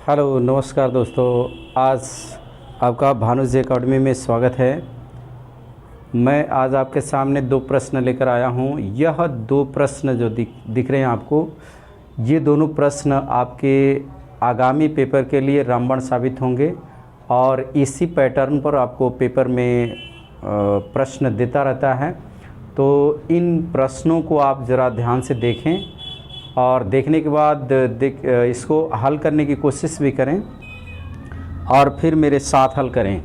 Hello नमस्कार दोस्तों, आज आपका भानुजी एकेडमी में स्वागत है। मैं आज आपके सामने दो प्रश्न लेकर आया हूं। यह दो प्रश्न जो दिख रहे हैं आपको, ये दोनों प्रश्न आपके आगामी पेपर के लिए रामबाण साबित होंगे और इसी पैटर्न पर आपको पेपर में प्रश्न देता रहता है। तो इन प्रश्नों को आप ज़रा ध्यान से देखें और देखने के बाद इसको हल करने की कोशिश भी करें और फिर मेरे साथ हल करें।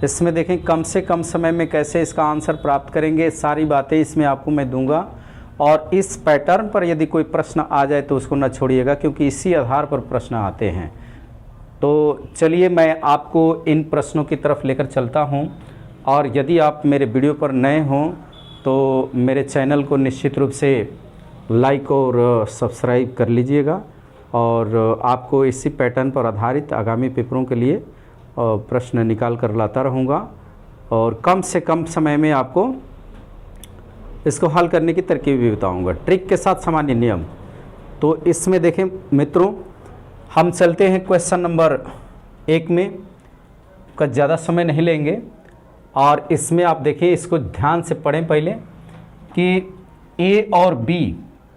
इसमें देखें कम से कम समय में कैसे इसका आंसर प्राप्त करेंगे, सारी बातें इसमें आपको मैं दूंगा। और इस पैटर्न पर यदि कोई प्रश्न आ जाए तो उसको न छोड़िएगा, क्योंकि इसी आधार पर प्रश्न आते हैं। तो चलिए मैं आपको इन प्रश्नों की तरफ लेकर चलता हूं। और यदि आप मेरे वीडियो पर नए हों तो मेरे चैनल को निश्चित रूप से लाइक और सब्सक्राइब कर लीजिएगा और आपको इसी पैटर्न पर आधारित आगामी पेपरों के लिए प्रश्न निकाल कर लाता रहूँगा और कम से कम समय में आपको इसको हल करने की तरकीब भी बताऊँगा, ट्रिक के साथ सामान्य नियम। तो इसमें देखें मित्रों, हम चलते हैं क्वेश्चन नंबर 1 में, का ज़्यादा समय नहीं लेंगे। और इसमें आप देखिए, इसको ध्यान से पढ़ें पहले कि ए और बी,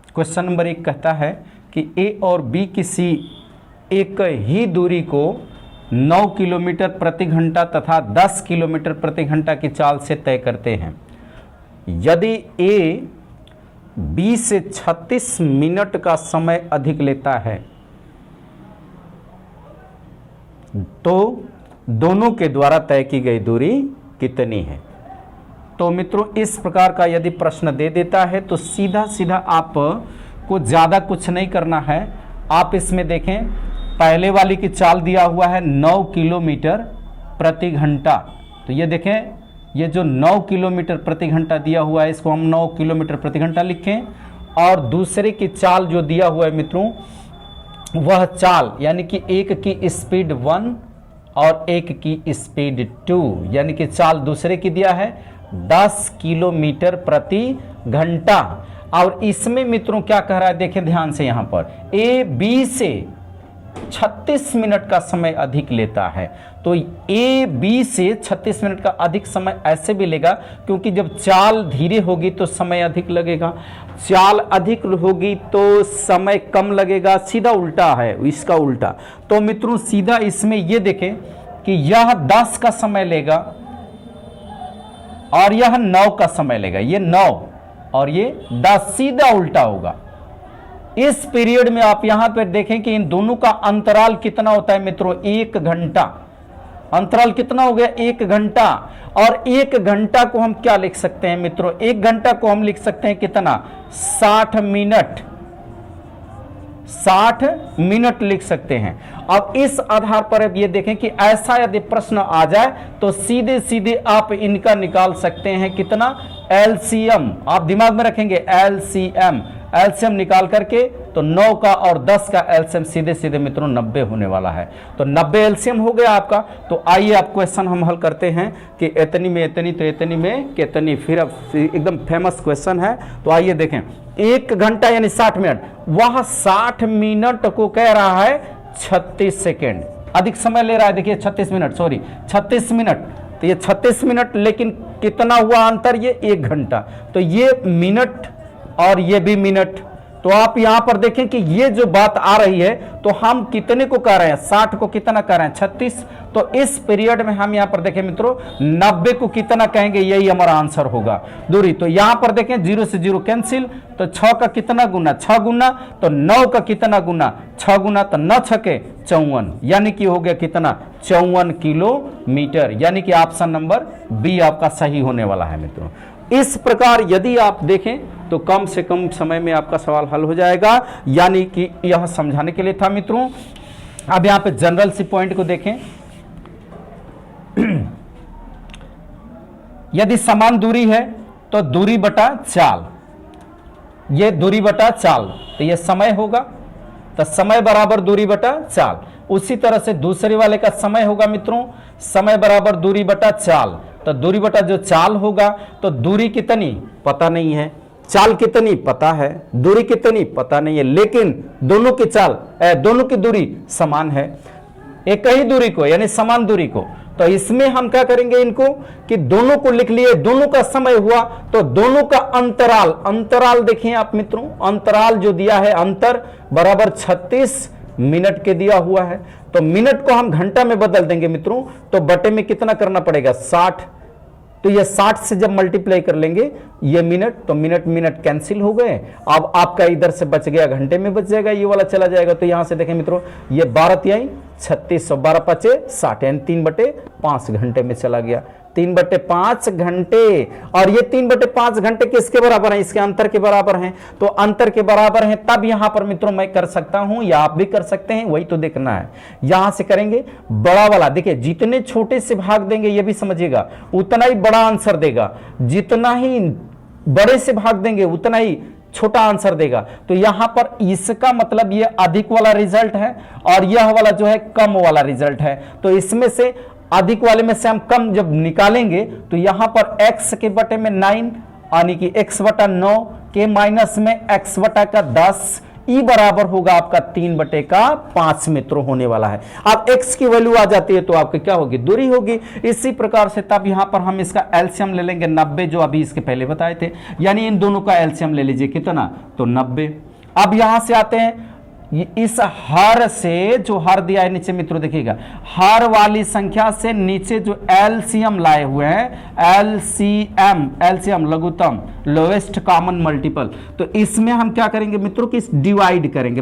क्वेश्चन नंबर 1 कहता है कि ए और बी किसी एक ही दूरी को 9 किलोमीटर प्रति घंटा तथा 10 किलोमीटर प्रति घंटा की चाल से तय करते हैं। यदि ए बी से 36 मिनट का समय अधिक लेता है तो दोनों के द्वारा तय की गई दूरी कितनी है। तो मित्रों, इस प्रकार का यदि प्रश्न दे देता है तो सीधा सीधा आप को ज़्यादा कुछ नहीं करना है। आप इसमें देखें, पहले वाली की चाल दिया हुआ है 9 किलोमीटर प्रति घंटा। तो ये देखें, ये जो 9 किलोमीटर प्रति घंटा दिया हुआ है, इसको हम 9 किलोमीटर प्रति घंटा लिखें। और दूसरे की चाल जो दिया हुआ है मित्रों, वह चाल यानी कि एक की स्पीड 1 और एक की स्पीड 2, यानी कि चाल दूसरे की दिया है 10 किलोमीटर प्रति घंटा। और इसमें मित्रों क्या कह रहा है, देखें ध्यान से, यहां पर ए बी से 36 मिनट का समय अधिक लेता है। तो ए बी से 36 मिनट का अधिक समय ऐसे भी लेगा क्योंकि जब चाल धीरे होगी तो समय अधिक लगेगा, चाल अधिक होगी तो समय कम लगेगा। सीधा उल्टा है, इसका उल्टा। तो मित्रों सीधा इसमें ये देखें कि यह 10 का समय लेगा और यह 9 का समय लेगा। ये 9 और ये 10, सीधा उल्टा होगा। इस पीरियड में आप यहां पर देखें कि इन दोनों का अंतराल कितना होता है मित्रों, 1 घंटा। अंतराल कितना हो गया, 1 घंटा। और 1 घंटा को हम क्या लिख सकते हैं मित्रों, 1 घंटा को हम लिख सकते हैं कितना, 60 मिनट। 60 मिनट लिख सकते हैं। अब इस आधार पर अब ये देखें कि ऐसा यदि प्रश्न आ जाए तो सीधे सीधे आप इनका निकाल सकते हैं कितना, एलसीएम। आप दिमाग में रखेंगे एलसीएम। एलसीएम निकाल करके तो 9 का और 10 का एलसीएम सीधे सीधे मित्रों 90 होने वाला है। तो 90 एलसीएम हो गया आपका। तो आइए आप क्वेश्चन हम हल करते हैं कि इतनी में इतनी तो इतनी में कितनी। फिर अब एकदम फेमस क्वेश्चन है। तो आइए देखें, 1 घंटा यानी 60 मिनट, वह 60 मिनट को कह रहा है 36 सेकेंड। अधिक समय ले रहा है, देखिए 36 मिनट, सॉरी 36 मिनट। तो ये 36 मिनट, लेकिन कितना हुआ अंतर, ये 1 घंटा। तो ये मिनट और ये भी मिनट। तो आप यहां पर देखें कि ये जो बात आ रही है तो हम कितने को कह रहे हैं, 60 को कितना कह रहे हैं, 36। तो इस पीरियड में हम यहां पर देखें मित्रों 90 को कितना कहेंगे, यही हमारा आंसर होगा दूरी। तो यहां पर देखें 0 से 0 कैंसिल, तो 6 का कितना गुना, 6 गुना। तो 9 का कितना गुना, 6 गुना। तो 9 छके 54, यानी कि हो गया कितना, 54 किलोमीटर। यानी कि ऑप्शन नंबर बी आपका सही होने वाला है मित्रों। इस प्रकार यदि आप देखें तो कम से कम समय में आपका सवाल हल हो जाएगा। यानी कि यह समझाने के लिए था मित्रों। अब यहां पे जनरल सी पॉइंट को देखें। यदि समान दूरी है तो दूरी बटा चाल, ये दूरी बटा चाल, तो ये समय होगा। तो समय बराबर दूरी बटा चाल। उसी तरह से दूसरे वाले का समय होगा मित्रों, समय बराबर दूरी बटा चाल। तो दूरी बटा जो चाल होगा, तो दूरी कितनी पता नहीं है, चाल कितनी पता है, दूरी कितनी पता नहीं है, लेकिन दोनों की चाल दोनों की दूरी समान है, एक ही दूरी को यानी समान दूरी को। तो इसमें हम क्या करेंगे इनको कि दोनों को लिख लिए, दोनों का समय हुआ तो दोनों का अंतराल, अंतराल देखिए आप मित्रों, अंतराल जो दिया है अंतर बराबर 36 मिनट के दिया हुआ है। तो मिनट को हम घंटा में बदल देंगे मित्रों, तो बटे में कितना करना पड़ेगा 60। तो ये 60 से जब मल्टीप्लाई कर लेंगे ये मिनट, तो मिनट मिनट कैंसिल हो गए। अब आपका इधर से बच गया, घंटे में बच जाएगा, ये वाला चला जाएगा। तो यहां से देखें मित्रों, ये 12 तिहाई 36, 12 पचे 60 यानी 3/5 घंटे में चला गया। 3/5 घंटे, और ये 3/5 घंटे किसके बराबर है, इसके अंतर के बराबर हैं। तो अंतर के बराबर हैं, तब यहां पर मित्रों मैं कर सकता हूं या आप भी कर सकते हैं, वही तो देखना है। यहां से करेंगे बड़ा वाला, देखिए जितने छोटे से भाग देंगे ये भी समझिएगा उतना ही बड़ा आंसर देगा, जितना ही बड़े से भाग देंगे उतना ही छोटा आंसर देगा। तो यहां पर इसका मतलब ये अधिक वाला रिजल्ट है और यह वाला जो है कम वाला रिजल्ट है। तो इसमें से अधिक वाले में से हम कम जब निकालेंगे तो यहां पर x के बटे में 9 यानी कि x/9 के माइनस में x/10 ई बराबर होगा आपका 3/5 मित्रों होने वाला है। अब x की वैल्यू आ जाती है तो आपकी क्या होगी, दूरी होगी। इसी प्रकार से तब यहां पर हम इसका एलसीएम ले लेंगे 90, जो अभी इसके पहले बताए थे, यानी इन दोनों का एलसीएम ले लीजिए कितना, तो 90। अब यहां से आते हैं इस हर से, जो हर दिया है नीचे मित्रों देखिएगा, हर वाली संख्या से नीचे जो एलसीएम लाए हुए हैं, एलसीएम लघुत्तम लोएस्ट कॉमन मल्टीपल, तो इसमें हम क्या करेंगे मित्रों कि डिवाइड करेंगे,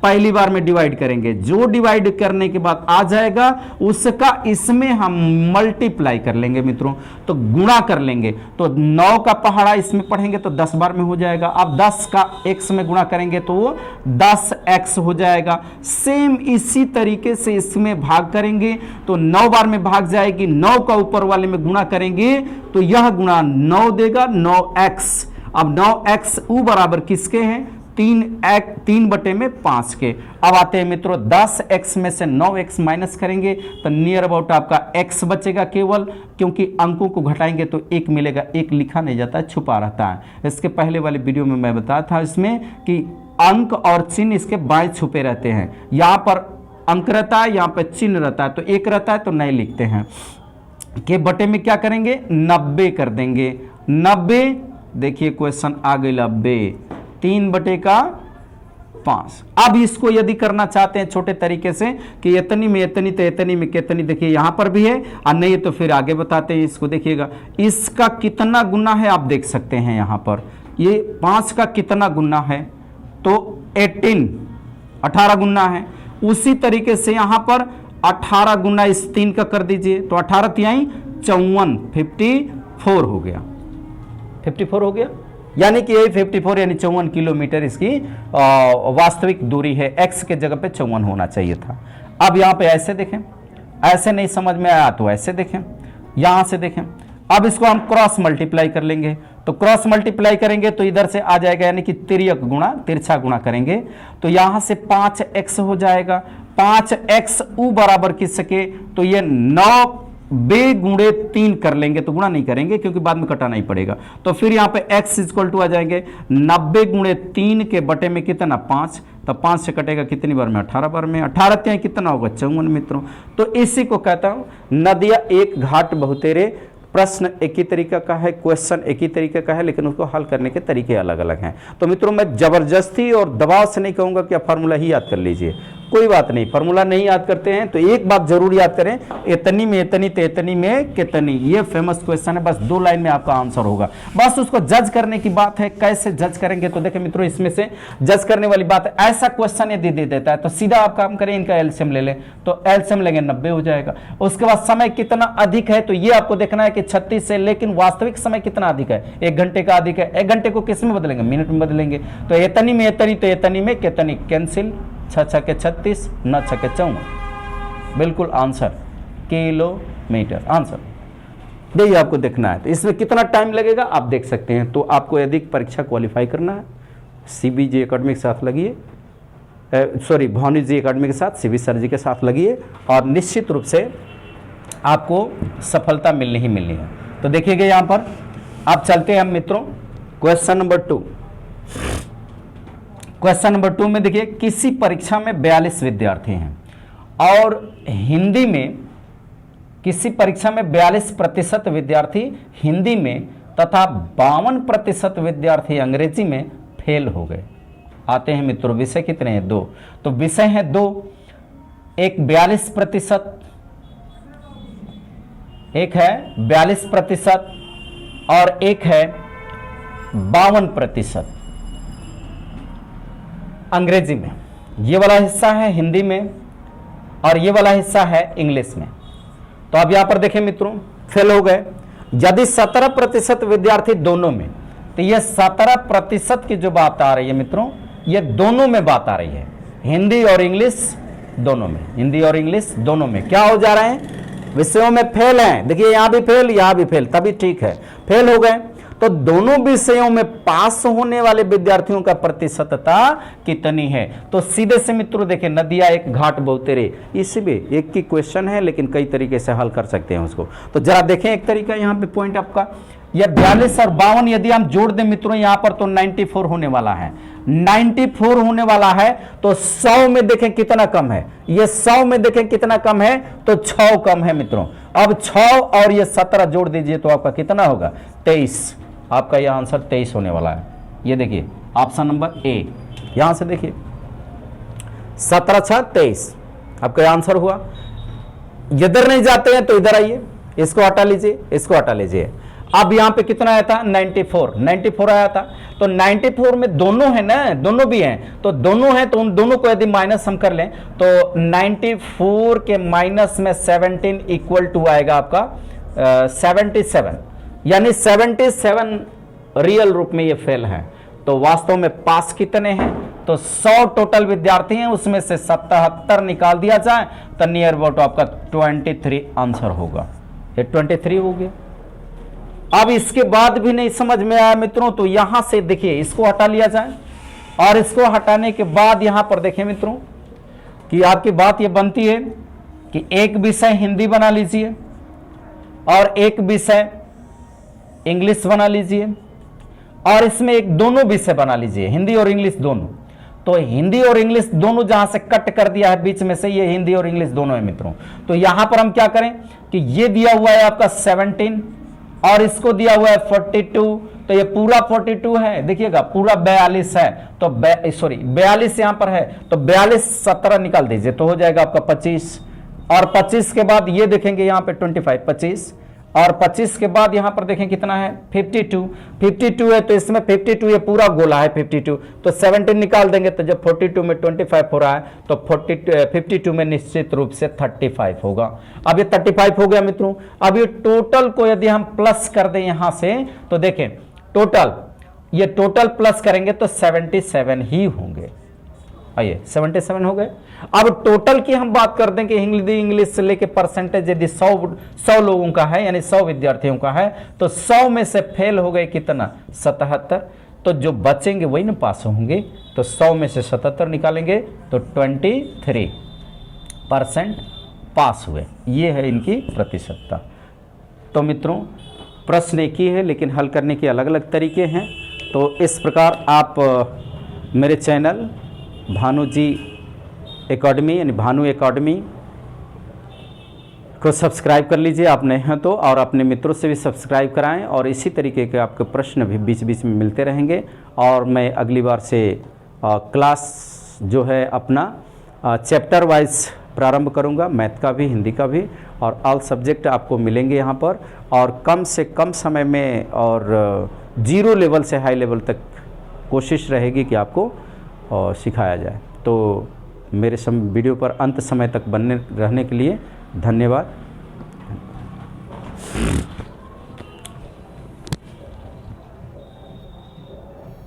पहली बार में डिवाइड करेंगे। जो डिवाइड करने के बाद आ जाएगा उसका इसमें हम मल्टीप्लाई कर लेंगे मित्रों, तो गुणा कर लेंगे। तो 9 का पहाड़ा इसमें पढ़ेंगे तो 10 बार में हो जाएगा। अब 10 का x में गुणा करेंगे तो वो 10x हो जाएगा। सेम इसी तरीके से इसमें भाग करेंगे तो 9 बार में भाग जाएगी, 9 का ऊपर वाले में गुणा करेंगे तो यह गुणा 9 देगा, 9x। अब 9x ऊ बराबर किसके हैं, 3/5 के। अब आते हैं मित्रों 10x में से 9x माइनस करेंगे तो नियर अबाउट आपका x बचेगा केवल, क्योंकि अंकों को घटाएंगे तो 1 मिलेगा, 1 लिखा नहीं जाता, छुपा रहता है। इसके पहले वाले वीडियो में मैं बताया था इसमें कि अंक और चिन्ह इसके बाएं छुपे रहते हैं। यहां पर अंक रहता है, यहां पर चिन्ह रहता है, तो 1 रहता है तो नहीं लिखते हैं। के बटे में क्या करेंगे, 90 कर देंगे। 90 देखिए क्वेश्चन आ गई 90, 3/5। अब इसको यदि करना चाहते हैं छोटे तरीके से कि इतनी में इतनी तो इतनी में कितनी, देखिए यहां पर भी है और नहीं तो फिर आगे बताते हैं इसको। देखिएगा इसका कितना गुना है आप देख सकते हैं, यहां पर ये 5 का कितना गुना है तो 18 गुना है। उसी तरीके से यहां पर 18 गुना इस 3 का कर दीजिए तो 18 तिहाई 54, 54 हो गया, 54 हो गया, यानी कि यही 54 यानी 54 किलोमीटर इसकी वास्तविक दूरी है। x के जगह पे 54 होना चाहिए था। अब यहां पे ऐसे देखें, ऐसे नहीं समझ में आया तो ऐसे देखें, यहां से देखें। अब इसको हम क्रॉस मल्टीप्लाई कर लेंगे, तो क्रॉस मल्टीप्लाई करेंगे तो इधर से आ जाएगा, यानी कि तिरछा गुणा करेंगे तो यहां से 5x हो जाएगा। 5x ऊ बराबर किसके, तो ये 90 गुणे 3 कर लेंगे, तो गुणा नहीं करेंगे क्योंकि बाद में कटाना ही पड़ेगा। तो फिर यहाँ पे x इक्वल टू आ जाएंगे 90 गुणे 3 के बटे में कितना 5, तो 5 से कटेगा कितनी बार में, 18 बार में। 18 त्याई कितना होगा 54 मित्रों। तो इसी को कहता हूं नदिया एक घाट बहुतेरे। प्रश्न एक ही तरीका का है, क्वेश्चन एक ही तरीके का है, लेकिन उसको हल करने के तरीके अलग अलग हैं। तो मित्रों मैं जबरदस्ती और दबाव से नहीं कहूंगा कि आप फार्मूला ही याद कर लीजिए, कोई बात नहीं। फार्मूला नहीं याद करते हैं तो एक बात जरूर याद करें, इतनी में इतनी तो इतनी में कितनी, ये फेमस क्वेश्चन है। बस 2 लाइन में आपका आंसर होगा, बस उसको जज करने की बात है। कैसे जज करेंगे तो देखिए मित्रों, इसमें से जज करने वाली बात है, ऐसा क्वेश्चन यदि दे देता है तो सीधा आप काम करें, इनका एलसीएम ले लें, तो एलसीएम लेंगे 90 हो जाएगा। उसके बाद समय कितना अधिक है तो ये आपको देखना है कि 36 से, लेकिन वास्तविक समय कितना अधिक है, 1 घंटे का अधिक है। 1 घंटे को किस में बदलेंगे, मिनट में बदलेंगे। तो इतनी में इतनी तो इतनी में कितनी, कैंसिल, 6 के 36, 9 6 के 54, बिल्कुल आंसर किलोमीटर आंसर। देखिए आपको देखना है तो इसमें कितना टाइम लगेगा आप देख सकते हैं। तो आपको यदि परीक्षा क्वालिफाई करना है, CBG एकेडमी के साथ लगिए, भानु जी एकेडमी के साथ, CB सर जी के साथ लगिए और निश्चित रूप से आपको सफलता मिलनी ही मिलनी है। तो देखिएगा यहाँ पर आप चलते हैं हम मित्रों क्वेश्चन नंबर 2, क्वेश्चन नंबर 2 में देखिए, किसी परीक्षा में 42 विद्यार्थी हैं और हिंदी में, किसी परीक्षा में 42% विद्यार्थी हिंदी में तथा 52% विद्यार्थी अंग्रेजी में फेल हो गए। आते हैं मित्रों, विषय कितने हैं? 2। तो विषय हैं 2, एक 42%, एक है 42% और एक है 52% अंग्रेजी में। ये वाला हिस्सा है हिंदी में और ये वाला हिस्सा है इंग्लिश में। तो अब यहां पर देखें मित्रों, फेल हो गए। यदि 17% विद्यार्थी दोनों में, तो ये 17% की जो बात आ रही है मित्रों, ये दोनों में बात आ रही है, हिंदी और इंग्लिश दोनों में, हिंदी और इंग्लिश दोनों में क्या हो जा रहे हैं? विषयों में फेल हैं। देखिए यहां भी फेल, यहां भी फेल, तभी ठीक है, फेल हो गए। तो दोनों विषयों में पास होने वाले विद्यार्थियों का प्रतिशतता कितनी है? तो सीधे से मित्रों देखिए, नदिया एक घाट बहुतेरे, इसी में एक ही क्वेश्चन है लेकिन कई तरीके से हल कर सकते हैं उसको। तो जरा देखें एक तरीका यहाँ पे पॉइंट आपका, यह 42 और 52 यदि हम जोड़ दें मित्रों यहाँ पर तो 94 होने वाला है। 94 होने वाला है तो 100 में देखें कितना कम है, ये 100 में देखें कितना कम है, तो 6 कम है मित्रों। अब 6 और ये 17 जोड़ दीजिए तो आपका कितना होगा? 23। आपका यह आंसर 23 होने वाला है। ये देखिए ऑप्शन नंबर ए, यहां से देखिए 17 6 23 आपका आंसर हुआ। इधर नहीं जाते हैं तो इधर आइए, इसको हटा लीजिए, इसको हटा लीजिए। अब यहां पे कितना आया था? 94 आया था। तो 94 में दोनों है ना, दोनों भी हैं, तो दोनों हैं तो उन दोनों को यदि माइनस हम कर लें तो 94 के माइनस में 17 इक्वल टू आएगा आपका 77, यानी 77 रियल रूप में ये फेल है। तो वास्तव में पास कितने हैं? तो 100 टोटल विद्यार्थी हैं, उसमें से 77 निकाल दिया जाए तो नियर अबाउट आपका 23 आंसर होगा। ये 23 हो गया। अब इसके बाद भी नहीं समझ में आया मित्रों, तो यहां से देखिए इसको हटा लिया जाए और इसको हटाने के बाद यहां पर देखें मित्रों कि आपकी बात यह बनती है कि एक विषय हिंदी बना लीजिए और एक विषय इंग्लिश बना लीजिए और इसमें एक दोनों विषय बना लीजिए, हिंदी और इंग्लिश दोनों। तो हिंदी और इंग्लिश दोनों जहां से कट कर दिया है बीच में से, ये हिंदी और इंग्लिश दोनों है मित्रों। तो यहां पर हम क्या करें कि ये दिया हुआ है आपका 17 और इसको दिया हुआ है 42, तो ये पूरा 42 है, देखिएगा पूरा 42 है, तो 42 यहां पर है, तो 42 17 निकाल दीजिए तो हो जाएगा आपका 25। और 25 के बाद ये देखेंगे यहां पे 25 25 और 25 के बाद यहां पर देखें कितना है 52 है, तो इसमें 52 ये पूरा गोला है 52, तो 17 निकाल देंगे तो जब 42 में 25 हो रहा है तो 52 में निश्चित रूप से 35 होगा। अब ये 35 हो गया मित्रों। अब ये टोटल को यदि हम प्लस कर दें यहां से तो देखें टोटल, ये टोटल प्लस करेंगे तो 77 ही होंगे। आइए 77 हो गए। अब टोटल की हम बात कर दें कि हिंदी इंग्लिश से लेके परसेंटेज यदि 100 लोगों का है, यानी 100 विद्यार्थियों का है, तो 100 में से फेल हो गए कितना? 77। तो जो बचेंगे वही ना पास होंगे, तो 100 में से 77 निकालेंगे तो 23% पास हुए। ये है इनकी प्रतिशतता। तो मित्रों प्रश्न एक ही है लेकिन हल करने के अलग अलग तरीके हैं। तो इस प्रकार आप मेरे चैनल भानु जी एकेडमी यानी भानु एकेडमी को सब्सक्राइब कर लीजिए आप नए हैं तो, और अपने मित्रों से भी सब्सक्राइब कराएं और इसी तरीके के आपके प्रश्न भी बीच बीच में मिलते रहेंगे। और मैं अगली बार से क्लास जो है अपना चैप्टर वाइज प्रारंभ करूंगा, मैथ का भी हिंदी का भी, और ऑल सब्जेक्ट आपको मिलेंगे यहाँ पर, और कम से कम समय में और 0 लेवल से हाई लेवल तक कोशिश रहेगी कि आपको सिखाया जाए। तो मेरे वीडियो पर अंत समय तक बने रहने के लिए धन्यवाद।